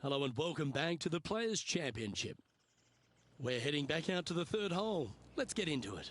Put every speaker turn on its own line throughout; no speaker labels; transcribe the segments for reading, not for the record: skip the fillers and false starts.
Hello and welcome back to the Players' Championship. We're heading back out to the third hole. Let's get into it.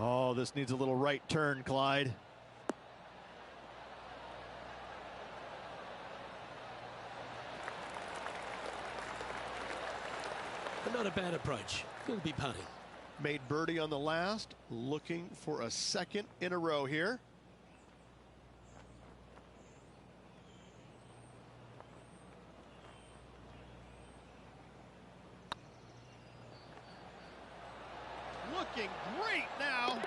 Oh, this needs a little right turn, Clyde.
But not a bad approach. He'll be putting.
Made birdie on the last, looking for a second in a row here. Looking great now.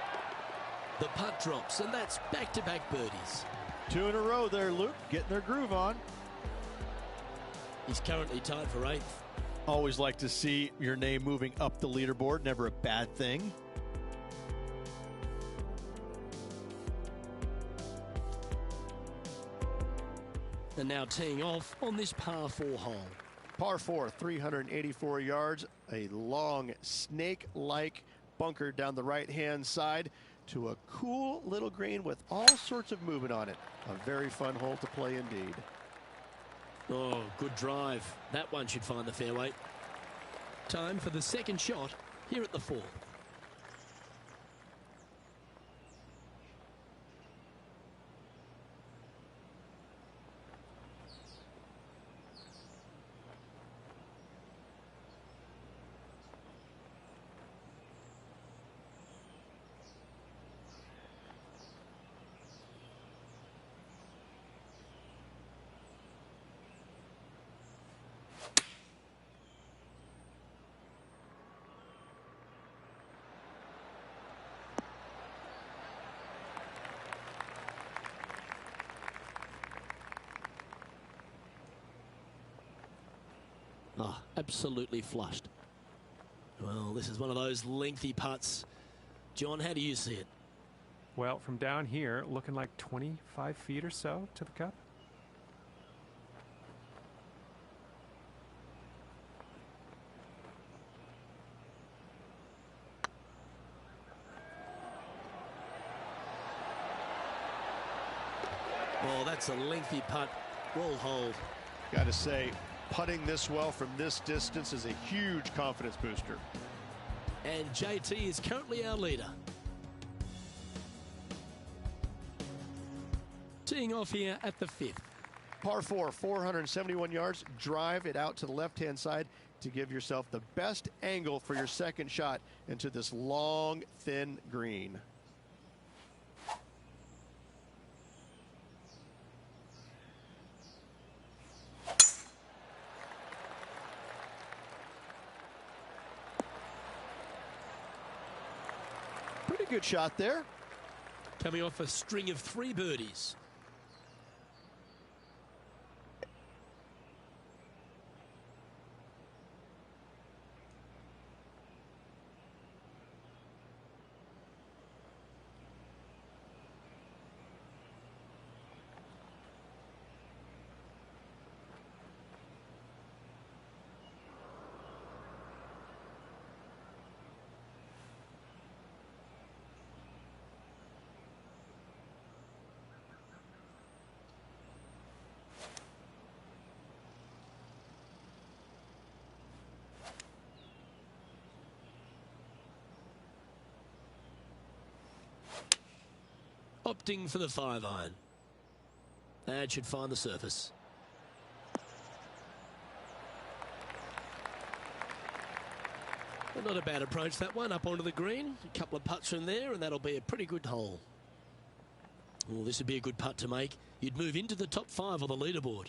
The putt drops, and that's back-to-back birdies.
2 in a row there, Luke, getting their groove on.
He's currently tied for 8th.
Always like to see your name moving up the leaderboard, never a bad thing.
And now teeing off on this par 4 hole.
Par 4, 384 yards, a long snake-like bunker down the right-hand side to a cool little green with all sorts of movement on it. A very fun hole to play indeed.
Oh, good drive. That one should find the fairway. Time for the second shot here at the 4th. Oh, absolutely flushed. Well, this is one of those lengthy putts. John, how do you see it?
Well, from down here, looking like 25 feet or so to the cup.
Oh, that's a lengthy putt. Well hold.
Got to say, putting this well from this distance is a huge confidence booster.
And JT is currently our leader. Teeing off here at the 5th.
Par 4, 471 yards. Drive it out to the left-hand side to give yourself the best angle for your second shot into this long, thin green. Pretty good shot there.
Coming off a string of 3 birdies. Opting for the 5-iron. That should find the surface. Well, not a bad approach, that one, up onto the green. A couple of putts from there, and that'll be a pretty good hole. Well, this would be a good putt to make. You'd move into the top 5 on the leaderboard.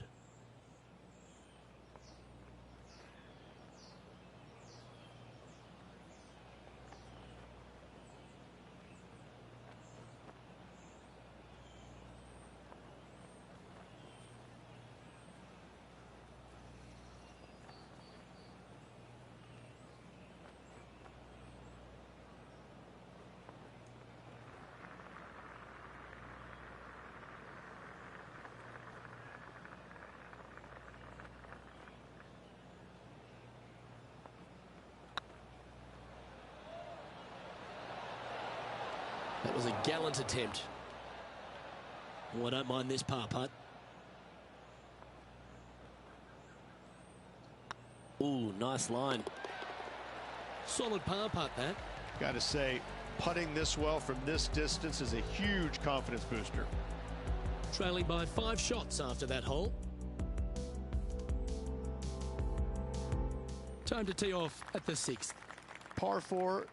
That was a gallant attempt. Oh, I don't mind this par putt. Ooh, nice line. Solid par putt, that.
Got to say, putting this well from this distance is a huge confidence booster.
Trailing by 5 shots after that hole. Time to tee off at the 6th.
Par 4,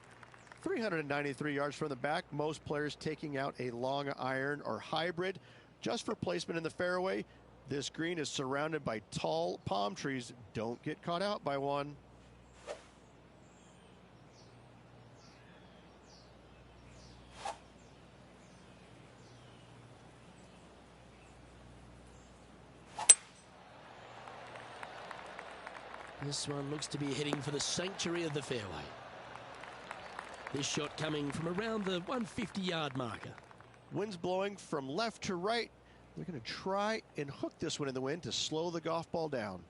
393 yards from the back. Most players taking out a long iron or hybrid just for placement in the fairway. This green is surrounded by tall palm trees. Don't get caught out by one.
This one looks to be heading for the sanctuary of the fairway. This shot coming from around the 150-yard marker.
Wind's blowing from left to right. They're going to try and hook this one in the wind to slow the golf ball down.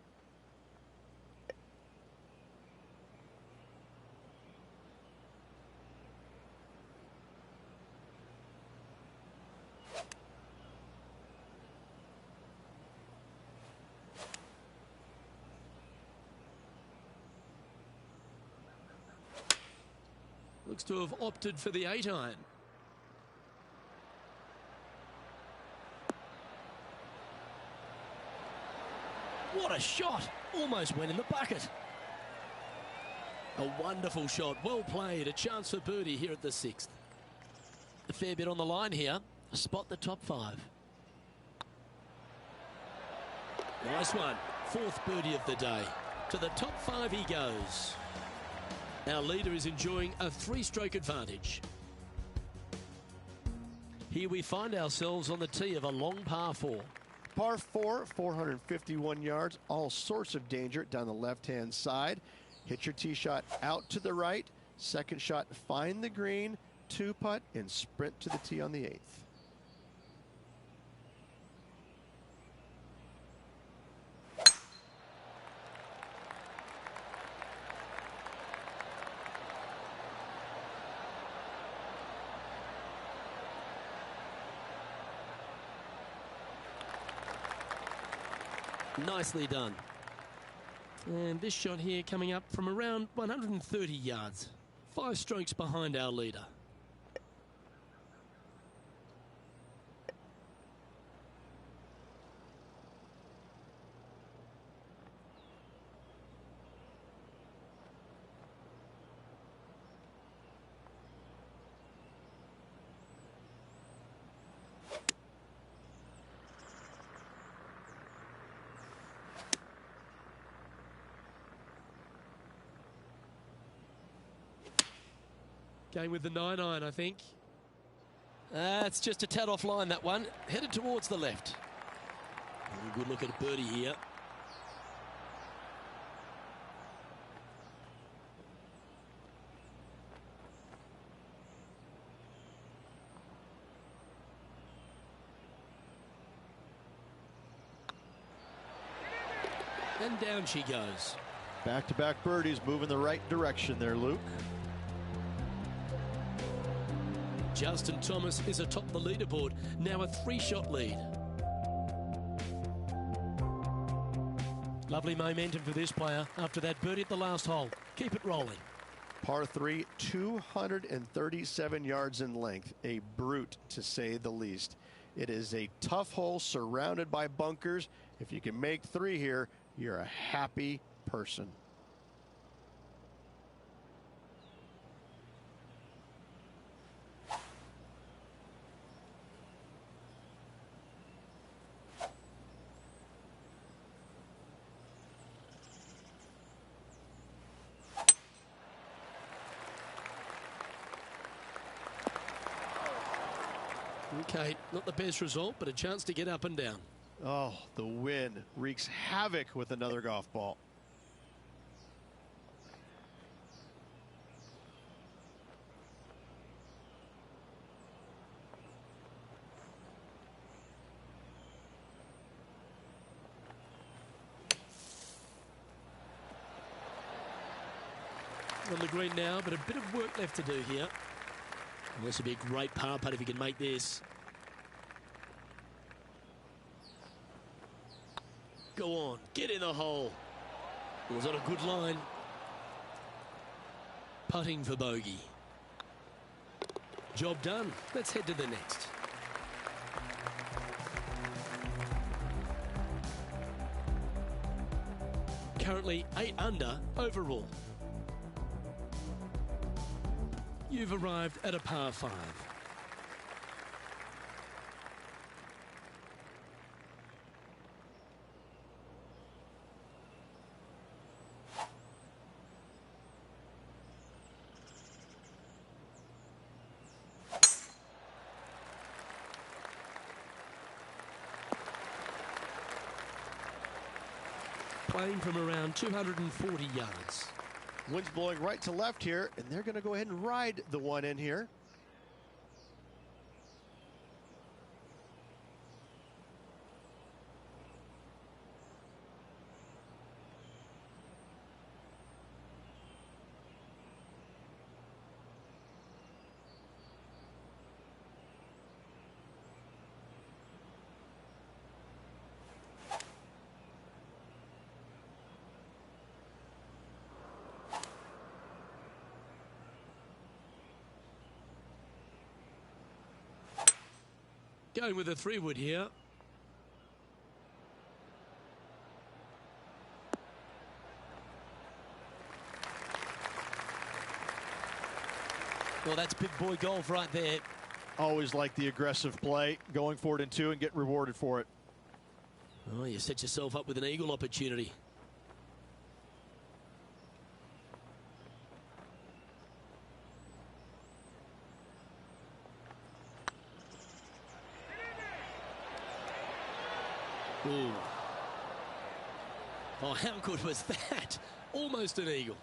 Looks to have opted for the 8-iron. What a shot! Almost went in the bucket. A wonderful shot. Well played. A chance for birdie here at the 6th. A fair bit on the line here. Spot the top 5. Nice one. 4th birdie of the day. To the top 5 he goes. Our leader is enjoying a 3-stroke advantage. Here we find ourselves on the tee of a long par 4.
Par 4, 451 yards, all sorts of danger down the left-hand side. Hit your tee shot out to the right. Second shot, find the green, 2-putt, and sprint to the tee on the 8th.
Nicely done. And this shot here coming up from around 130 yards. 5 strokes behind our leader. Going with the 9-iron, I think. It's just a tad offline, that one. Headed towards the left. Good look at a birdie here. And down she goes.
Back-to-back birdies, moving the right direction there, Luke.
Justin Thomas is atop the leaderboard, now a 3-shot lead. Lovely momentum for this player after that birdie at the last hole. Keep it rolling.
Par 3, 237 yards in length. A brute, to say the least. It is a tough hole surrounded by bunkers. If you can make 3 here, you're a happy person.
Okay, not the best result, but a chance to get up and down.
Oh, the wind wreaks havoc with another golf ball.
On the green now, but a bit of work left to do here. And this would be a great par putt if he can make this. Go on, get in the hole. It was on a good line. Putting for bogey. Job done. Let's head to the next. Currently 8 under overall. You've arrived at a par 5. Playing from around 240 yards.
Wind's blowing right to left here, and they're going to go ahead and ride the one in here.
Going with a 3-wood here. Well, that's big boy golf right there.
Always like the aggressive play, going for it in 2 and get rewarded for it.
Oh, you set yourself up with an eagle opportunity. Ooh. Oh, how good was that? Almost an eagle.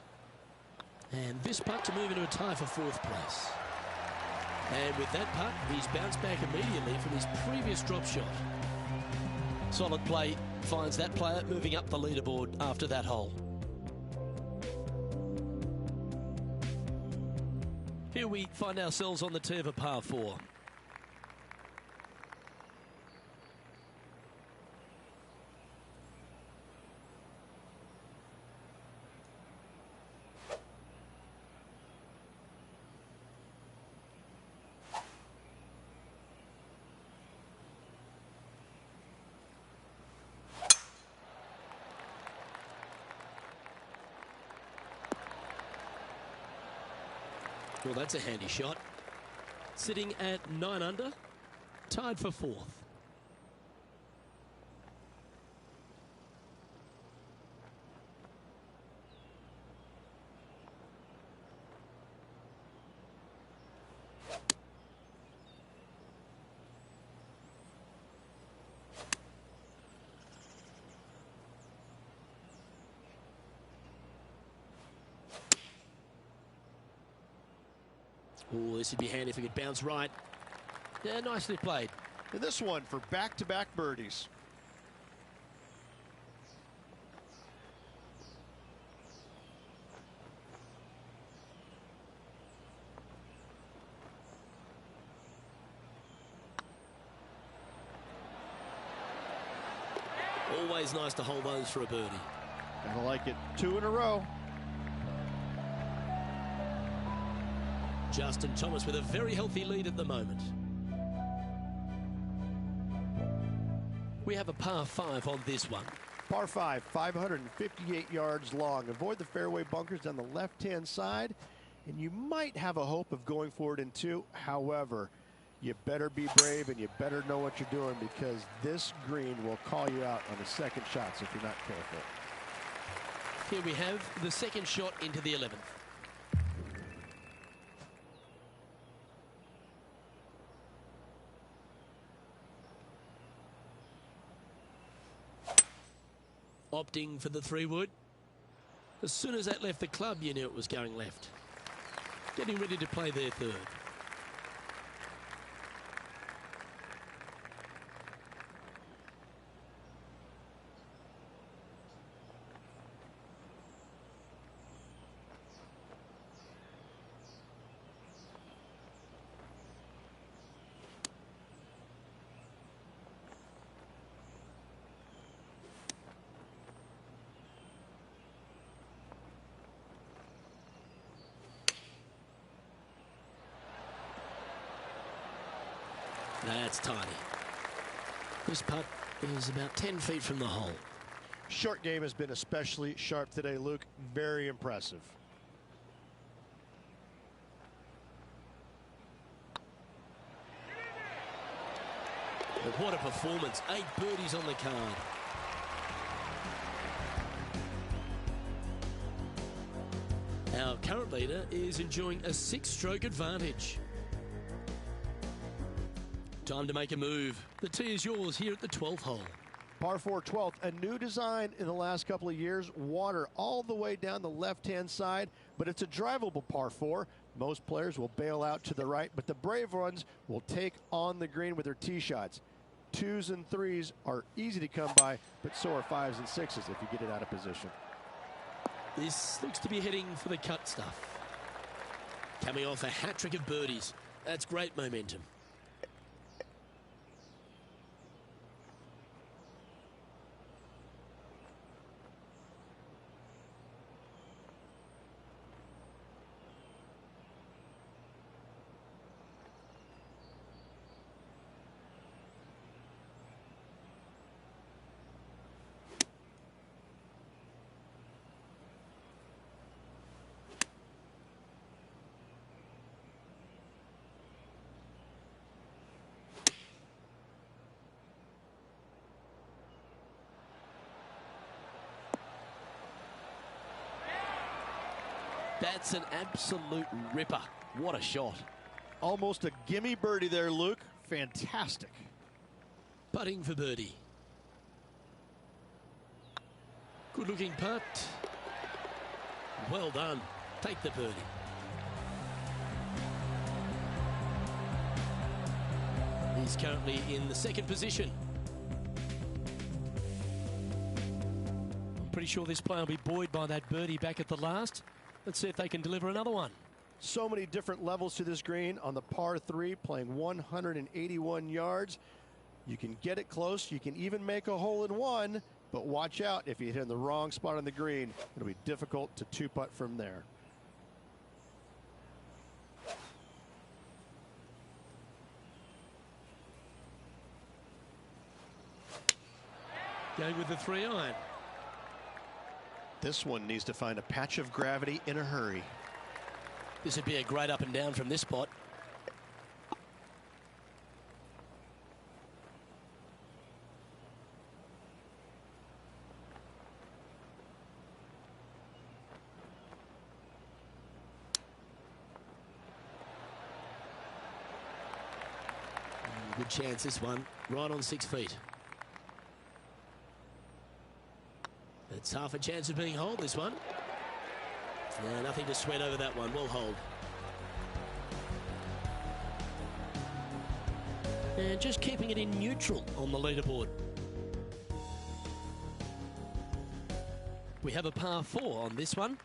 And this putt to move into a tie for 4th place. And with that putt, he's bounced back immediately from his previous drop shot. Solid play finds that player moving up the leaderboard after that hole. Here we find ourselves on the tee of a par 4. Well, that's a handy shot. Sitting at 9 under, tied for 4th. Oh, this would be handy if it could bounce right. Yeah, nicely played.
And this one for back-to-back birdies.
Always nice to hold those for a birdie.
I like it. 2 in a row.
Justin Thomas with a very healthy lead at the moment. We have a par 5 on this one.
Par 5, 558 yards long. Avoid the fairway bunkers on the left-hand side, and you might have a hope of going forward in 2. However, you better be brave and you better know what you're doing, because this green will call you out on the second shots if you're not careful.
Here we have the second shot into the 11th. Opting for the 3-wood. As soon as that left the club, you knew it was going left. Getting ready to play their third. That's tiny. This putt is about 10 feet from the hole.
Short game has been especially sharp today, Luke. Very impressive.
But what a performance. 8 birdies on the card. Our current leader is enjoying a 6-stroke advantage. Time to make a move. The tee is yours here at the 12th hole.
Par 4 12th, a new design in the last couple of years. Water all the way down the left-hand side, but it's a drivable par 4. Most players will bail out to the right, but the brave ones will take on the green with their tee shots. 2s and 3s are easy to come by, but so are 5s and 6s if you get it out of position.
This looks to be heading for the cut stuff. Coming off a hat-trick of birdies. That's great momentum. That's an absolute ripper. What a shot.
Almost a gimme birdie there, Luke. Fantastic.
Putting for birdie. Good looking putt. Well done. Take the birdie. He's currently in the second position. I'm pretty sure this player will be buoyed by that birdie back at the last. Let's see if they can deliver another one.
So many different levels to this green. On the par 3, playing 181 yards. You can get it close. You can even make a hole in one, but watch out if you hit in the wrong spot on the green. It'll be difficult to 2-putt from there.
Going with the 3-iron.
This one needs to find a patch of gravity in a hurry.
This would be a great up and down from this spot. Good chance this one, right on 6 feet. It's half a chance of being holed, this one. No, nothing to sweat over that one. Well hold. And just keeping it in neutral on the leaderboard. We have a par 4 on this one.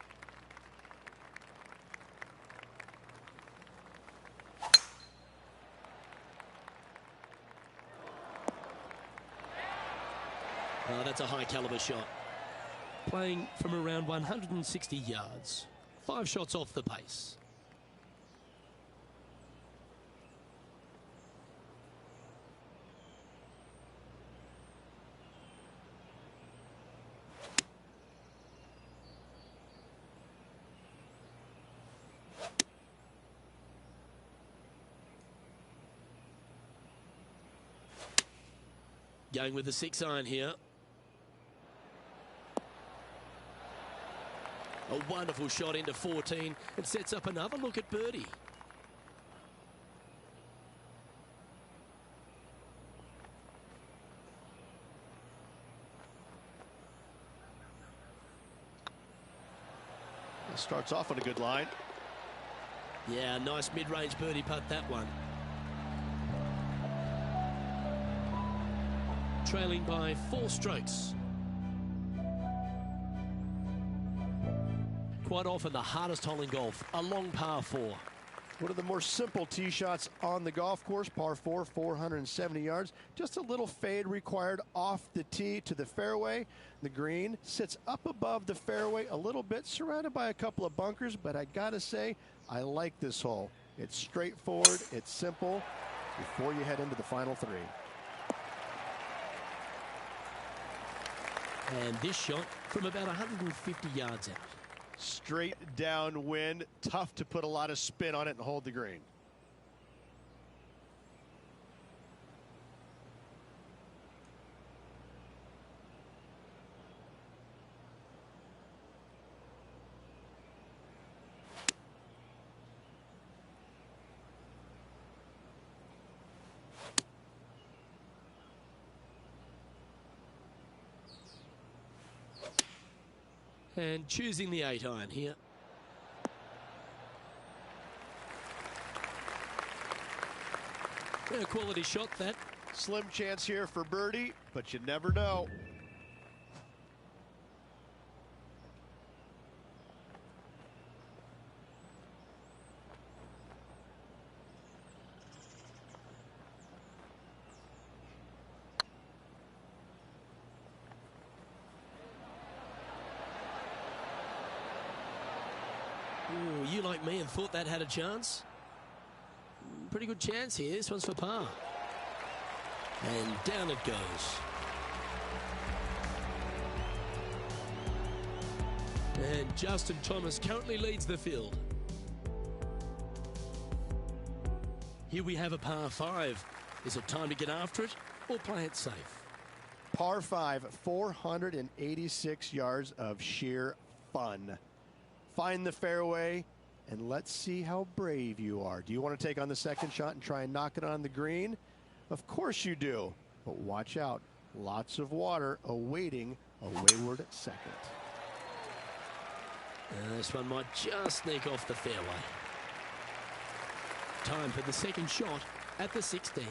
Oh, that's a high caliber shot. Playing from around 160 yards. 5 shots off the pace. Going with the 6-iron here. A wonderful shot into 14. It sets up another look at birdie.
Starts off on a good line.
Yeah, nice mid-range birdie putt, that one. Trailing by 4 strokes. Quite often the hardest hole in golf, a long par 4.
One of the more simple tee shots on the golf course, par 4, 470 yards. Just a little fade required off the tee to the fairway. The green sits up above the fairway a little bit, surrounded by a couple of bunkers, but I gotta say, I like this hole. It's straightforward, it's simple, before you head into the final 3.
And this shot from about 150 yards out.
Straight downwind, tough to put a lot of spin on it and hold the green.
And choosing the 8-iron here. A quality shot, that.
Slim chance here for birdie, but you never know.
Ooh, you like me and thought that had a chance? Pretty good chance here. This one's for par. And down it goes. And Justin Thomas currently leads the field. Here we have a par 5. Is it time to get after it or play it safe?
Par 5, 486 yards of sheer fun. Find the fairway, and let's see how brave you are. Do you want to take on the second shot and try and knock it on the green? Of course you do, but watch out. Lots of water awaiting a wayward second.
And this one might just sneak off the fairway. Time for the second shot at the 16th.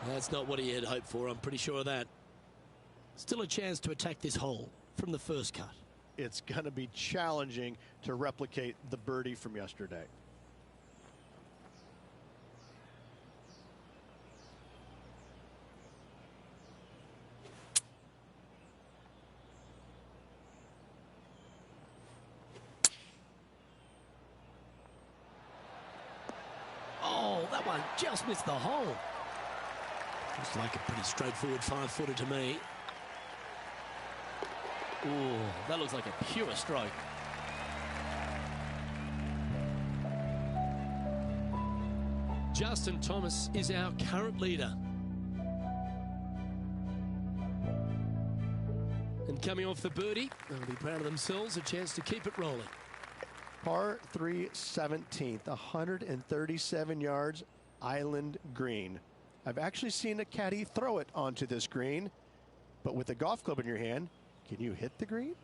That's not what he had hoped for, I'm pretty sure of that. Still a chance to attack this hole from the first cut.
It's going to be challenging to replicate the birdie from yesterday.
Oh, that one just missed the hole. Looks like a pretty straightforward 5-footer to me. Ooh, that looks like a pure stroke. Justin Thomas is our current leader. And coming off the birdie, they'll be proud of themselves, a chance to keep it rolling.
Par 3, 17th, 137 yards, island green. I've actually seen a caddy throw it onto this green, but with a golf club in your hand, can you hit the green?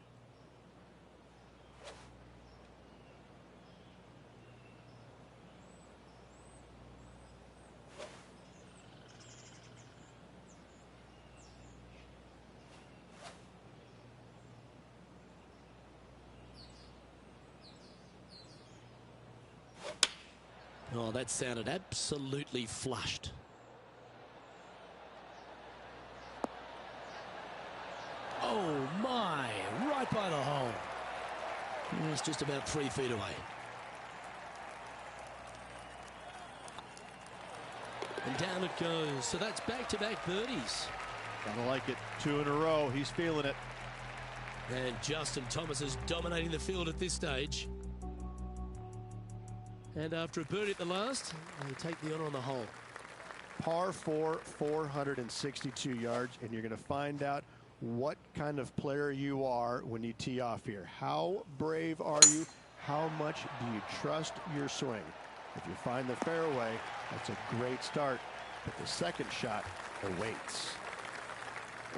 Oh, that sounded absolutely flushed. Oh my, right by the hole. It's just about 3 feet away. And down it goes. So that's back-to-back birdies.
Gotta like it. 2 in a row. He's feeling it.
And Justin Thomas is dominating the field at this stage. And after a birdie at the last, they take the honour on the hole.
Par 4, 462 yards, and you're going to find out what kind of player you are when you tee off here. How brave are you? How much do you trust your swing? If you find the fairway, that's a great start, but the second shot awaits.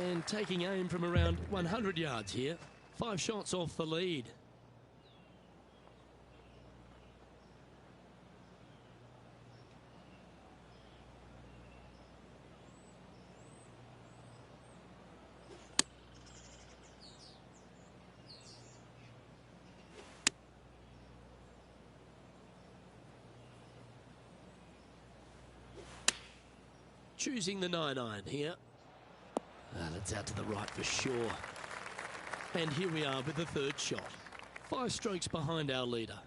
And taking aim from around 100 yards here. 5 shots off the lead. Choosing the 9-iron here. That's out to the right for sure. And here we are with the third shot. 5 strokes behind our leader.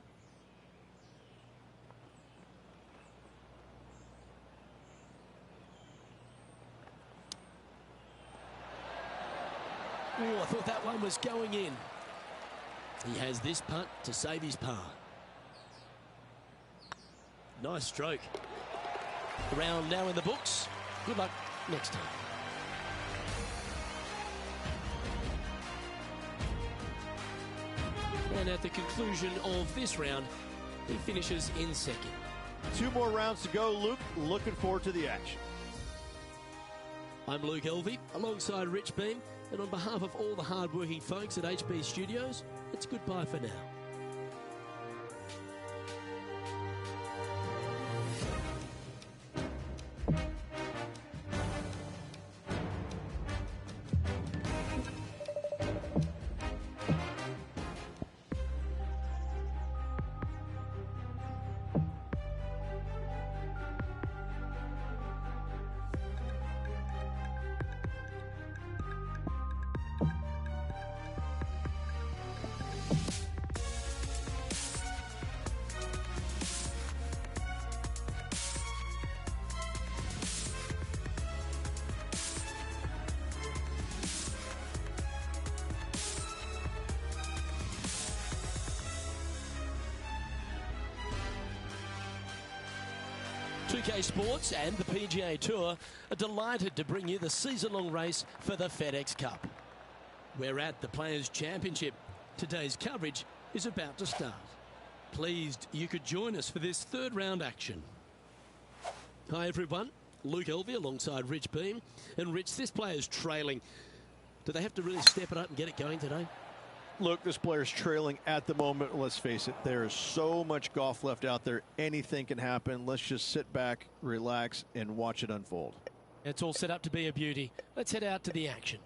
Oh, I thought that one was going in. He has this putt to save his par. Nice stroke. Round now in the books. Good luck next time. And at the conclusion of this round, he finishes in second.
2 more rounds to go, Luke. Looking forward to the action.
I'm Luke Elvey, alongside Rich Beam, and on behalf of all the hard-working folks at HB Studios, it's goodbye for now. K Sports and the PGA Tour are delighted to bring you the season-long race for the FedEx Cup. We're at the Players' Championship. Today's coverage is about to start. Pleased you could join us for this third round action. Hi everyone, Luke Elvey alongside Rich Beam. And Rich, this player's trailing. Do they have to really step it up and get it going today?
Look, this player's trailing at the moment. Let's face it, there is so much golf left out there. Anything can happen. Let's just sit back, relax, and watch it unfold.
It's all set up to be a beauty. Let's head out to the action.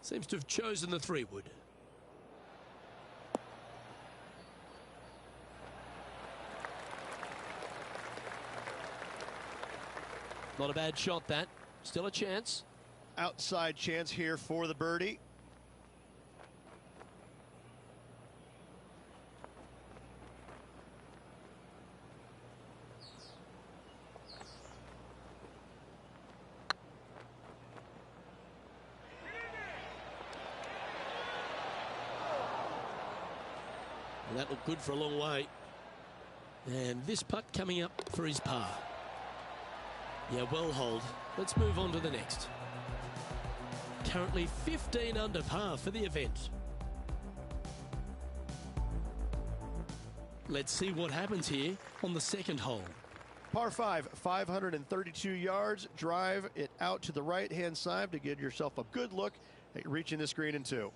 Seems to have chosen the 3-wood. Not a bad shot, that. Still a chance.
Outside chance here for the birdie.
And that looked good for a long way. And this putt coming up for his par. Yeah, well hold. Let's move on to the next. Currently 15 under par for the event. Let's see what happens here on the second hole.
Par 5, 532 yards. Drive it out to the right-hand side to give yourself a good look at reaching this green in 2.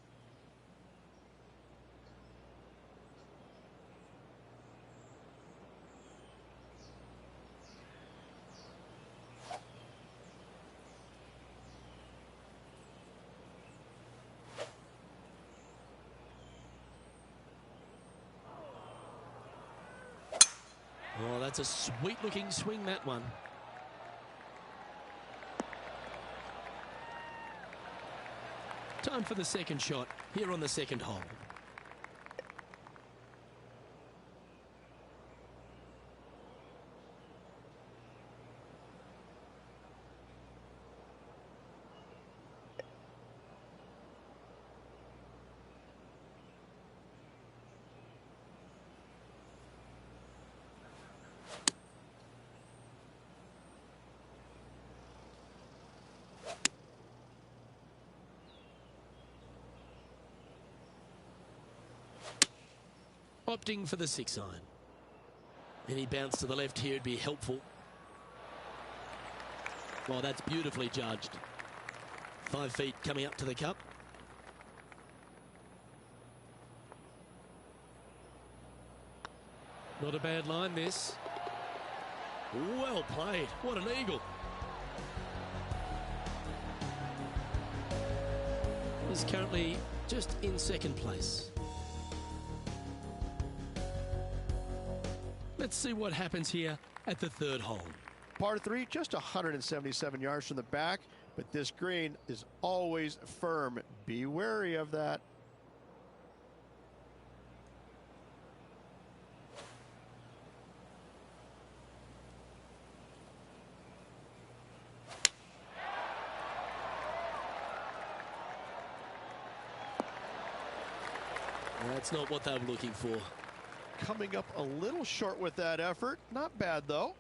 that's a sweet-looking swing, that one. Time for the second shot here on the second hole. Opting for the 6-iron. Any bounce to the left here would be helpful. Well, that's beautifully judged. 5 feet coming up to the cup. Not a bad line, this. Well played. What an eagle. He's currently just in second place. Let's see what happens here at the third hole.
Par 3, just 177 yards from the back, but this green is always firm. Be wary of that.
That's not what they were looking for.
Coming up a little short with that effort. Not bad, though.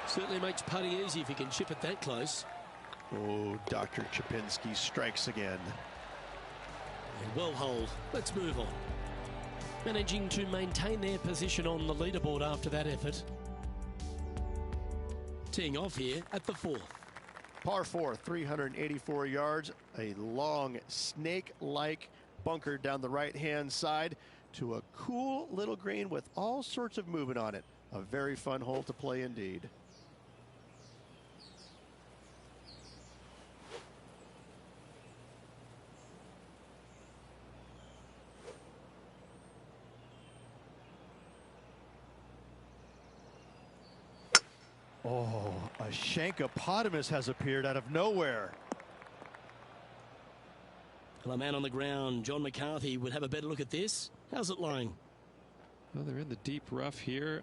Certainly makes putting easy if you can chip it that close.
Oh, Dr. Chapinski strikes again.
And well holed. Let's move on. Managing to maintain their position on the leaderboard after that effort. Teeing off here at the 4th.
Par 4, 384 yards, a long snake-like bunker down the right-hand side to a cool little green with all sorts of movement on it. A very fun hole to play indeed. Oh, a Shankopotamus has appeared out of nowhere.
Well, a man on the ground, John McCarthy, would have a better look at this. How's it lying?
Well, they're in the deep rough here,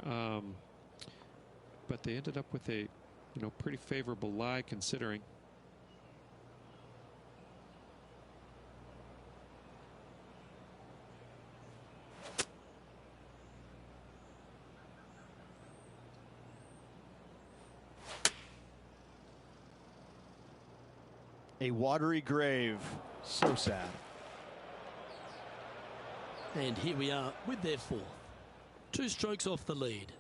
but they ended up with a, pretty favorable lie considering.
A watery grave. So sad.
And here we are with their 4th. 2 strokes off the lead.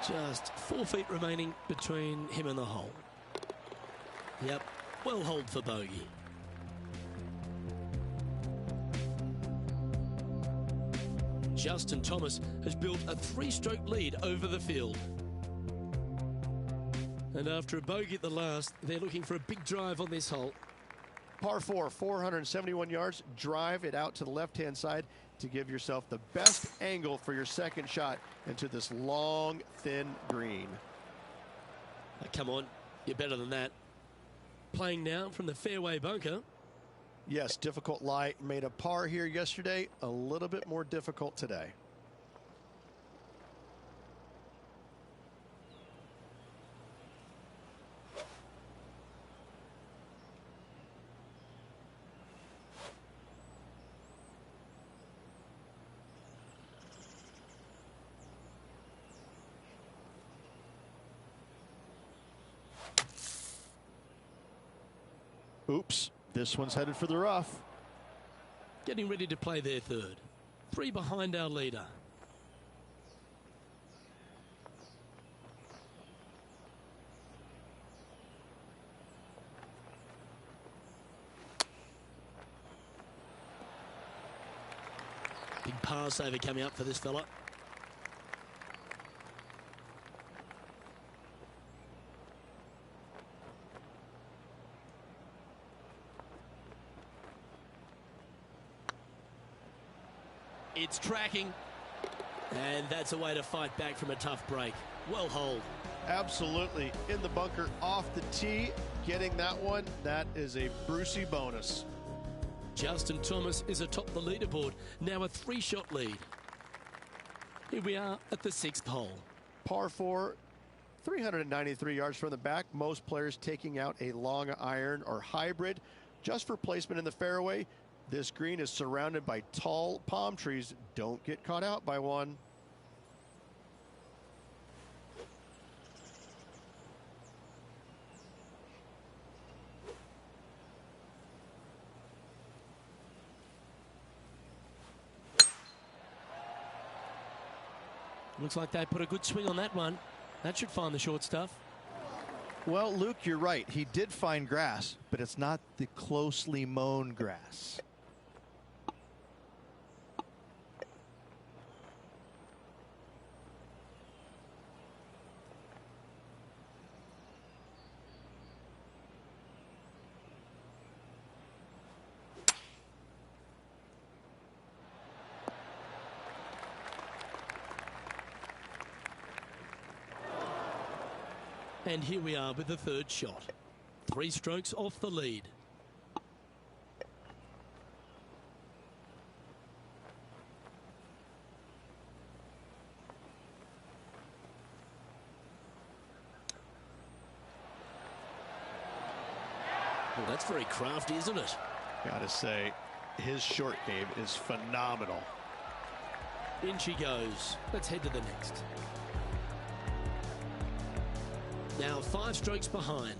Just 4 feet remaining between him and the hole. Yep, well holed for bogey. Justin Thomas has built a 3-stroke lead over the field. And after a bogey at the last, they're looking for a big drive on this hole.
Par 4, 471 yards. Drive it out to the left-hand side to give yourself the best angle for your second shot into this long, thin green.
Oh, come on, you're better than that. Playing now from the fairway bunker.
Yes, difficult lie. Made a par here yesterday. A little bit more difficult today. Oops, this one's headed for the rough.
Getting ready to play their 3rd. 3 behind our leader. Big par saver coming up for this fella. It's tracking, and that's a way to fight back from a tough break. Well holed.
Absolutely. In the bunker off the tee, getting that one, that is a Brucey bonus.
Justin Thomas is atop the leaderboard, now a 3-shot lead. Here we are at the 6th hole.
Par 4, 393 yards from the back. Most players taking out a long iron or hybrid just for placement in the fairway. This green is surrounded by tall palm trees. Don't get caught out by one.
Looks like they put a good swing on that one. That should find the short stuff.
Well, Luke, you're right. He did find grass, but it's not the closely mown grass.
And here we are with the 3rd shot. 3 strokes off the lead. Well, that's very crafty, isn't it?
Gotta say, his short game is phenomenal.
In she goes. Let's head to the next. Now 5 strokes behind.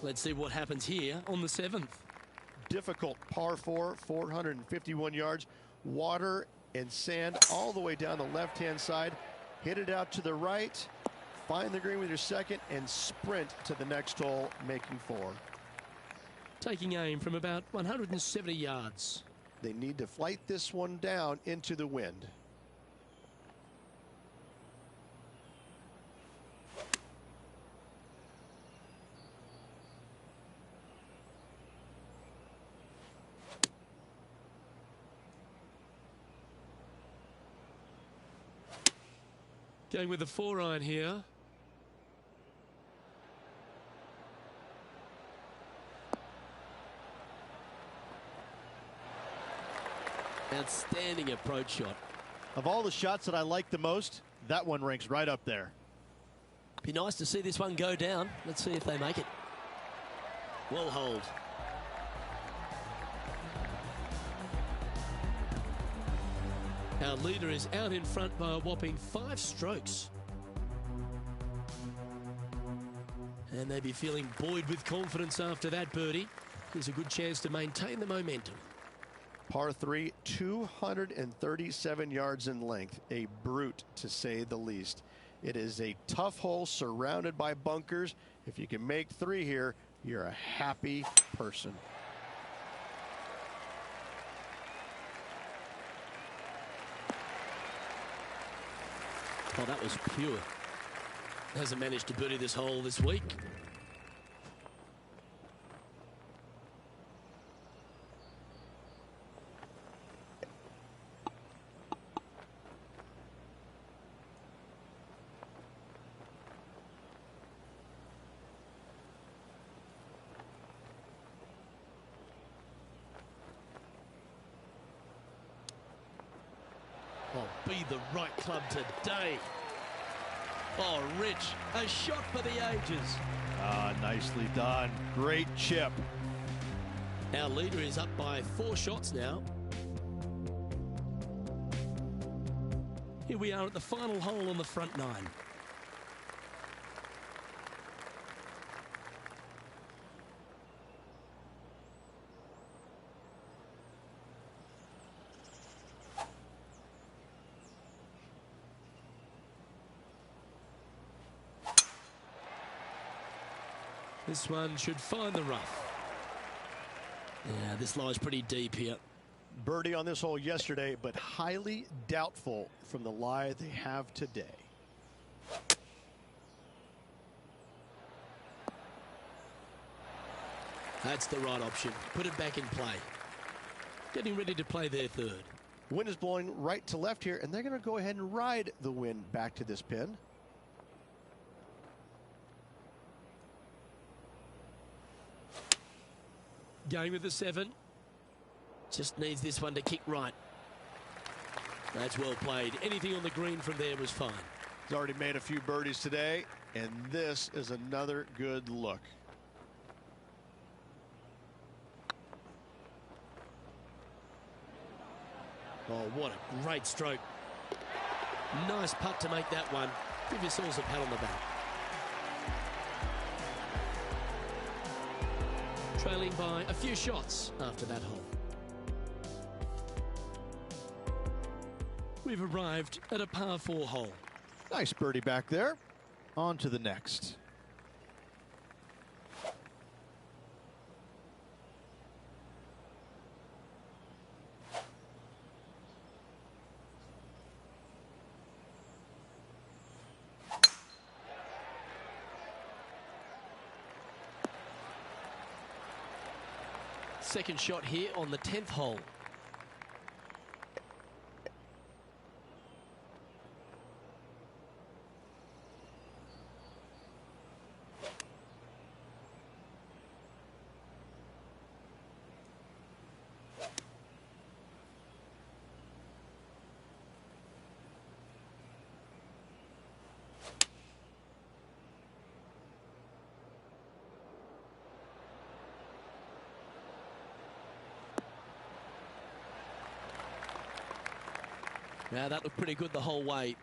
Let's see what happens here on the 7th.
Difficult par 4, 451 yards. Water and sand all the way down the left-hand side. Hit it out to the right. Find the green with your 2nd and sprint to the next hole, making 4.
Taking aim from about 170 yards.
They need to flight this one down into the wind.
Going with the 4-iron here. Outstanding approach shot.
Of all the shots that I like the most, that one ranks right up there.
Be nice to see this one go down. Let's see if they make it. Well holed. Our leader is out in front by a whopping 5 strokes. And they'd be feeling buoyed with confidence after that birdie. Here's a good chance to maintain the momentum.
Par 3, 237 yards in length. A brute, to say the least. It is a tough hole surrounded by bunkers. If you can make 3 here, you're a happy person.
Oh, that was pure. Hasn't managed to birdie this hole this week. Oh, be the right club today. Oh, Rich, a shot for the ages.
Ah, nicely done. Great chip.
Our leader is up by 4 shots now. Here we are at the final hole on the front 9. This one should find the rough. Yeah, this lie's pretty deep here.
Birdie on this hole yesterday, but highly doubtful from the lie they have today.
That's the right option. Put it back in play. Getting ready to play their third.
Wind is blowing right to left here, and they're going to go ahead and ride the wind back to this pin.
Going with the 7. Just needs this one to kick right. That's well played. Anything on the green from there was fine.
He's already made a few birdies today, and this is another good look.
Oh, what a great stroke. Nice putt to make that one. Give yourselves a pat on the back. Trailing by a few shots after that hole. We've arrived at a par 4 hole.
Nice birdie back there. On to the next.
Second shot here on the 10th hole. Now that looked pretty good the whole way.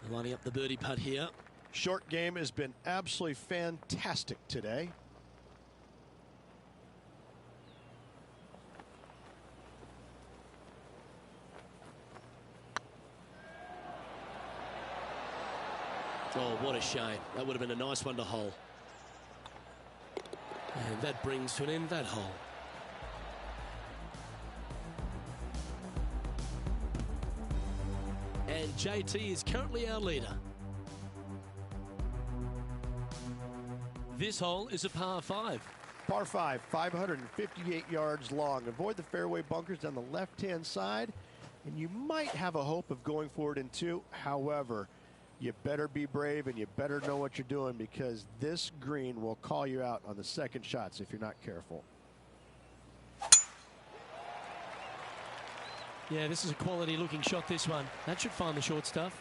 Lining up the birdie putt here.
Short game has been absolutely fantastic today.
Oh, what a shame. That would have been a nice one to hole. And that brings to an end that hole. And JT is currently our leader. This hole is a par 5.
Par 5, 558 yards long. Avoid the fairway bunkers down the left-hand side, and you might have a hope of going forward in 2. However, you better be brave and you better know what you're doing, because this green will call you out on the second shots if you're not careful.
Yeah, this is a quality looking shot, this one. That should find the short stuff.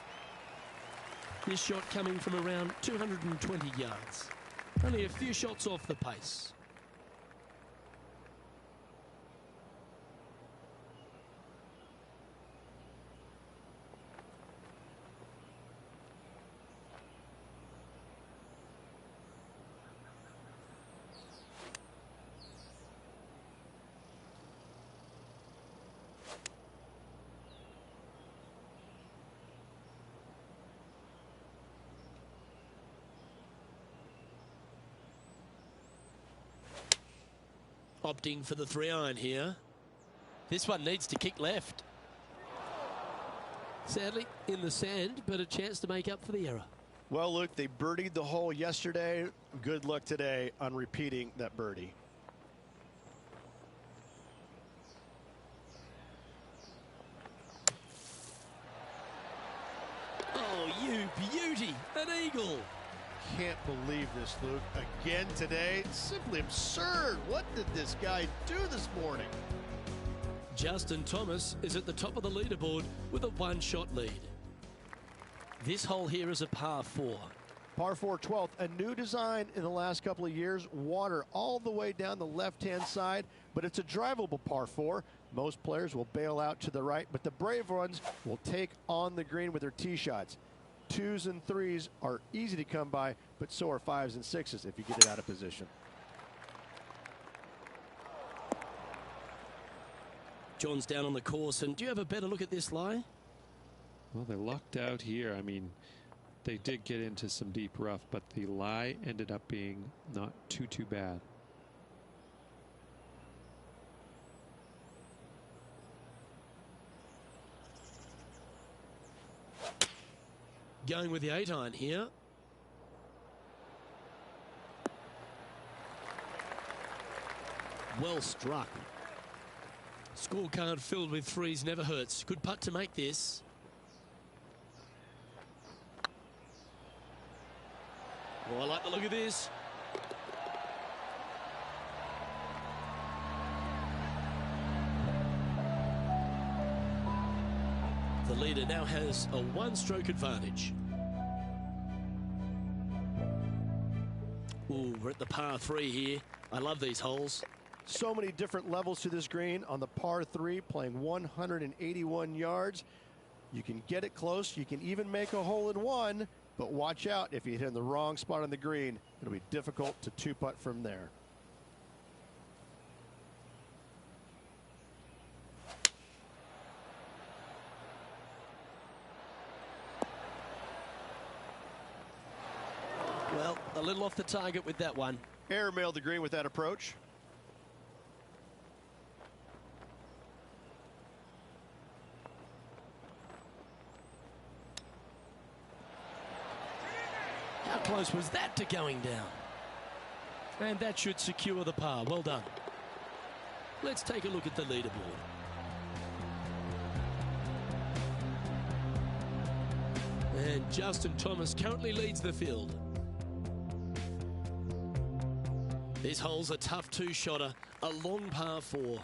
This shot coming from around 220 yards. Only a few shots off the pace. Opting for the 3-iron here. This one needs to kick left. Sadly in the sand, but a chance to make up for the error.
Well, Luke, they birdied the hole yesterday. Good luck today on repeating that birdie.
Oh, you beauty! An eagle!
Can't believe this, Luke. Again today. It's simply absurd. What did this guy do this morning?
Justin Thomas is at the top of the leaderboard with a 1-shot lead. This hole here is a par 4.
Par 4 12th, a new design in the last couple of years. Water all the way down the left-hand side, but it's a drivable par 4. Most players will bail out to the right, but the brave ones will take on the green with their tee shots. 2s and 3s are easy to come by, but so are 5s and 6s if you get it out of position.
John's down on the course, and do you have a better look at this lie?
Well, they lucked out here. I mean, they did get into some deep rough, but the lie ended up being not too bad.
Going with the 8-iron here. Well struck. Scorecard filled with threes never hurts. Good putt to make this. Oh, I like the look of this. The leader now has a one-stroke advantage. Ooh, we're at the par 3 here. I love these holes.
So many different levels to this green on the par 3, playing 181 yards. You can get it close. You can even make a hole in one, but watch out if you hit in the wrong spot on the green. It'll be difficult to two-putt from there.
Well, a little off the target with that one.
Airmailed the green with that approach.
How close was that to going down? And that should secure the par. Well done. Let's take a look at the leaderboard. And Justin Thomas currently leads the field. This hole's a tough two-shotter, a long par 4.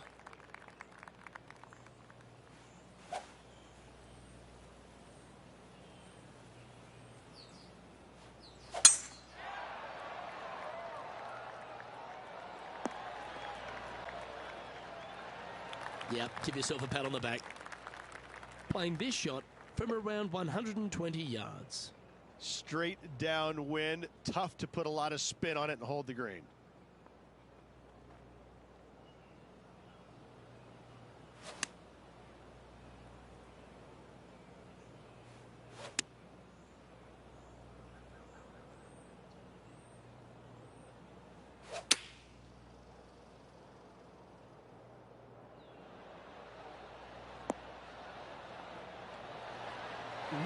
Yep, give yourself a pat on the back. Playing this shot from around 120 yards.
Straight downwind, tough to put a lot of spin on it and hold the green.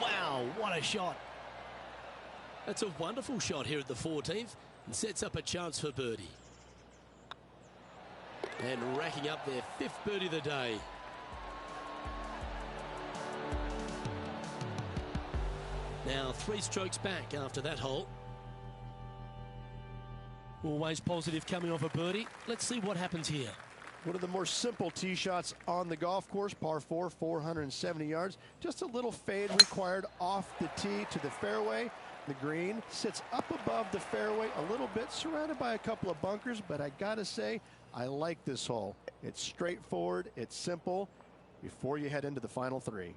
Wow, what a shot. That's a wonderful shot here at the 14th and sets up a chance for birdie. And racking up their 5th birdie of the day. Now 3 strokes back after that hole. Always positive coming off a birdie. Let's see what happens here.
One of the more simple tee shots on the golf course, par 4, 470 yards. Just a little fade required off the tee to the fairway. The green sits up above the fairway a little bit, surrounded by a couple of bunkers, but I gotta say, I like this hole. It's straightforward, it's simple, before you head into the final 3.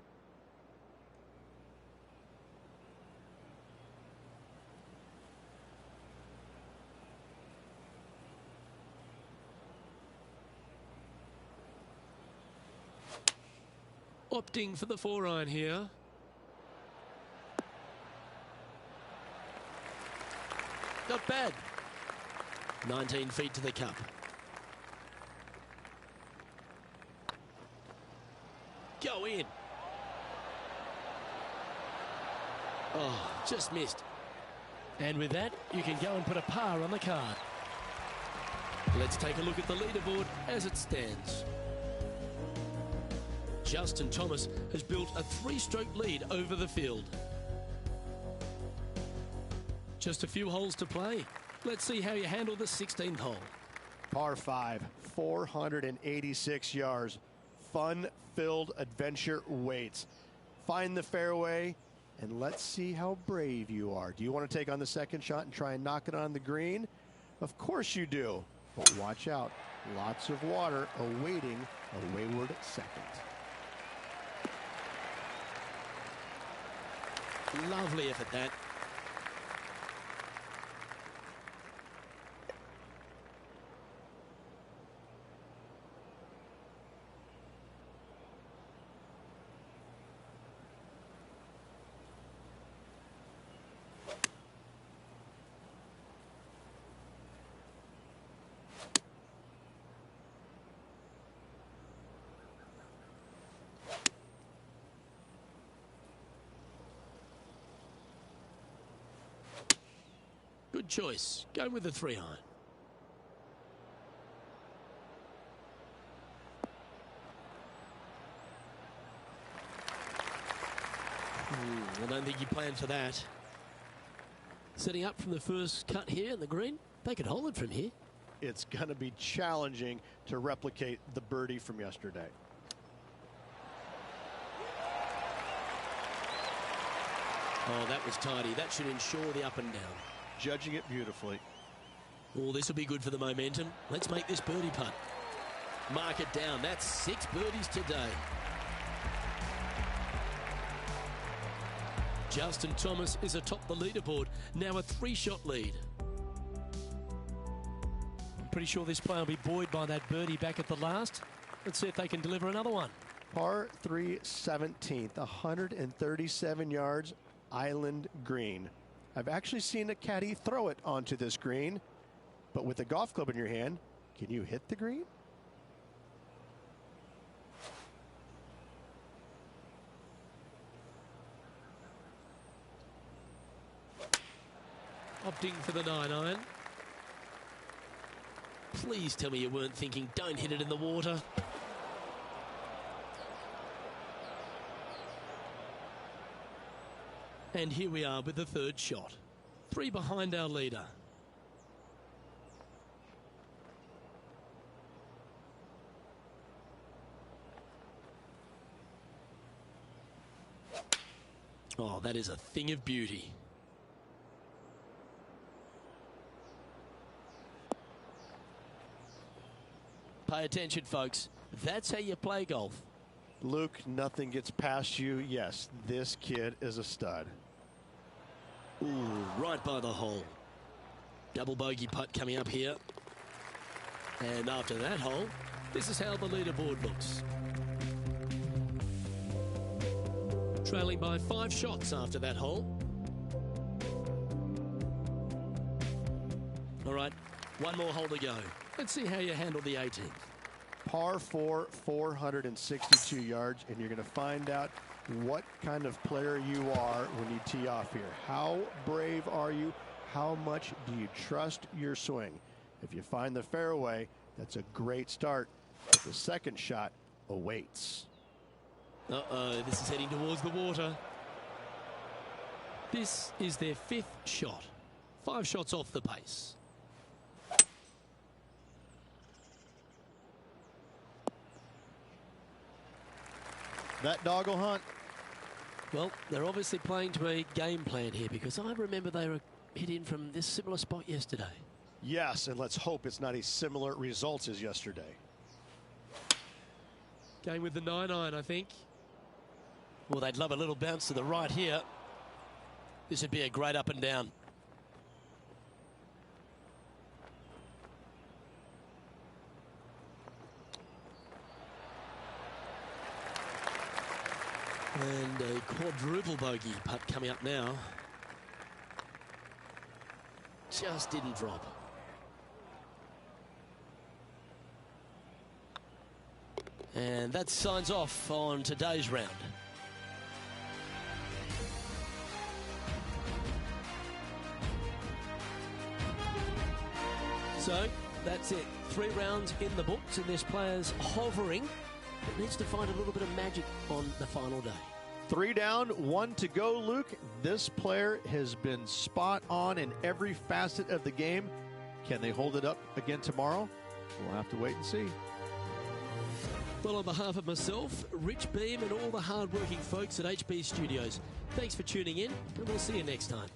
Opting for the 4-iron here. Not bad. 19 feet to the cup. Go in. Oh, just missed. And with that, you can go and put a par on the card. Let's take a look at the leaderboard as it stands. Justin Thomas has built a 3-stroke lead over the field. Just a few holes to play. Let's see how you handle the 16th hole.
Par 5, 486 yards. Fun-filled adventure waits. Find the fairway, and let's see how brave you are. Do you want to take on the second shot and try and knock it on the green? Of course you do. But watch out. Lots of water awaiting a wayward second.
Lovely effort that. Good choice. Go with the 3-iron. I don't think he planned for that. Setting up from the first cut here in the green. They could hold it from here.
It's going to be challenging to replicate the birdie from yesterday.
Oh, that was tidy. That should ensure the up and down.
Judging it beautifully.
Oh, this will be good for the momentum. Let's make this birdie putt. Mark it down. That's 6 birdies today. Justin Thomas is atop the leaderboard. Now a 3-shot lead. I'm pretty sure this player will be buoyed by that birdie back at the last. Let's see if they can deliver another one.
Par 3 17th, 137 yards, island green. I've actually seen a caddy throw it onto this green, but with a golf club in your hand, can you hit the green?
Opting for the 9-iron. Please tell me you weren't thinking, don't hit it in the water. And here we are with the 3rd shot. 3 behind our leader. Oh, that is a thing of beauty. Pay attention, folks. That's how you play golf.
Luke, nothing gets past you. Yes, this kid is a stud.
Ooh, right by the hole. Double bogey putt coming up here. And after that hole, this is how the leaderboard looks. Trailing by 5 shots after that hole. All right, one more hole to go. Let's see how you handle the 18th.
Par 4, 462 yards, and you're going to find out what kind of player you are when you tee off here. How brave are you? How much do you trust your swing? If you find the fairway, that's a great start. But the second shot awaits.
Uh-oh, this is heading towards the water. This is their 5th shot. 5 shots off the pace.
That dog will hunt.
Well, they're obviously playing to a game plan here, because I remember they were hit in from this similar spot yesterday.
Yes, and let's hope it's not as similar results as yesterday.
Going with the 9-iron, I think. Well, they'd love a little bounce to the right here. This would be a great up and down. And a quadruple bogey putt coming up now. Just didn't drop. And that signs off on today's round. So that's it. 3 rounds in the books, and this player's hovering. It needs to find a little bit of magic on the final day.
3 down, 1 to go, Luke. This player has been spot on in every facet of the game. Can they hold it up again tomorrow? We'll have to wait and see.
Well, on behalf of myself, Rich Beam, and all the hard-working folks at HB Studios, thanks for tuning in, and we'll see you next time.